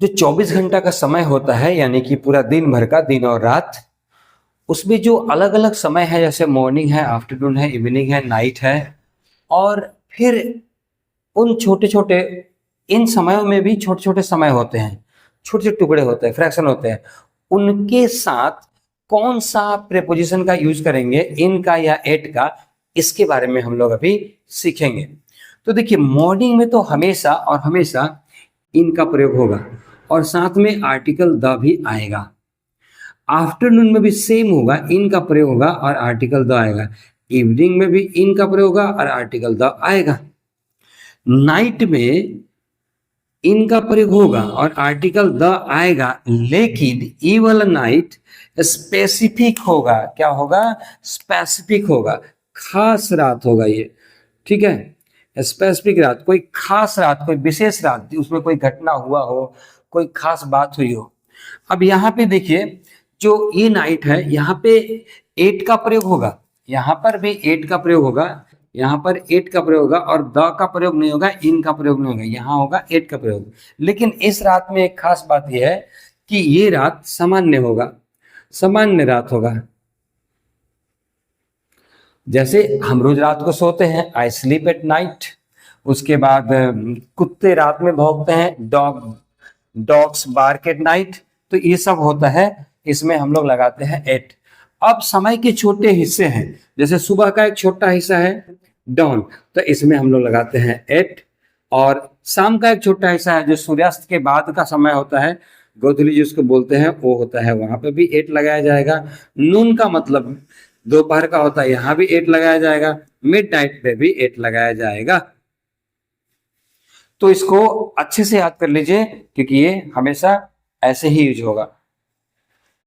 जो 24 घंटा का समय होता है, यानी कि पूरा दिन भर का, दिन और रात, उसमें जो अलग अलग समय है, जैसे मॉर्निंग है, आफ्टरनून है, इवनिंग है, नाइट है, और फिर उन छोटे छोटे, इन समयों में भी छोटे छोटे समय होते हैं, छोटे छोटे टुकड़े होते हैं, फ्रैक्शन होते हैं, उनके साथ कौन सा प्रेपोजिशन का यूज करेंगे, इन का या एट का, इसके बारे में हम लोग अभी सीखेंगे। तो देखिए, मॉर्निंग में तो हमेशा और हमेशा इन का प्रयोग होगा और साथ में आर्टिकल द भी आएगा। आफ्टरनून में भी सेम होगा, इन का प्रयोग होगा और आर्टिकल द आएगा। इवनिंग में भी इन का प्रयोग होगा और आर्टिकल द आएगा। नाइट में इन का प्रयोग होगा और आर्टिकल द आएगा, लेकिन ये वाला नाइट स्पेसिफिक होगा। क्या होगा? स्पेसिफिक होगा, खास रात होगा ये, ठीक है। स्पेसिफिक रात, कोई खास रात, कोई विशेष रात, उसमें कोई घटना हुआ हो, कोई खास बात हुई हो। अब यहाँ पे देखिए, जो ये नाइट है, यहाँ पे एट का प्रयोग होगा, यहाँ पर भी एट का प्रयोग होगा, यहाँ पर एट का प्रयोग होगा और द का प्रयोग नहीं होगा, इन का प्रयोग नहीं होगा, यहाँ होगा एट का प्रयोग। लेकिन इस रात में एक खास बात यह है कि ये रात सामान्य होगा, सामान्य रात होगा। जैसे हम रोज रात को सोते हैं, आई स्लीप एट नाइट। उसके बाद कुत्ते रात में भौंकते हैं, डॉग्स बार्क एट नाइट। तो ये सब होता है, इसमें हम लोग लगाते हैं एट। अब समय के छोटे हिस्से हैं, जैसे सुबह का एक छोटा हिस्सा है डॉन, तो इसमें हम लोग लगाते हैं एट। और शाम का एक छोटा हिस्सा है जो सूर्यास्त के बाद का समय होता है, गोधूली जिसको बोलते हैं, वो होता है, वहां पे भी एट लगाया जाएगा। नून का मतलब दोपहर का होता है, यहाँ भी एट लगाया जाएगा। मिड नाइट पे भी एट लगाया जाएगा। तो इसको अच्छे से याद कर लीजिए, क्योंकि ये हमेशा ऐसे ही यूज होगा।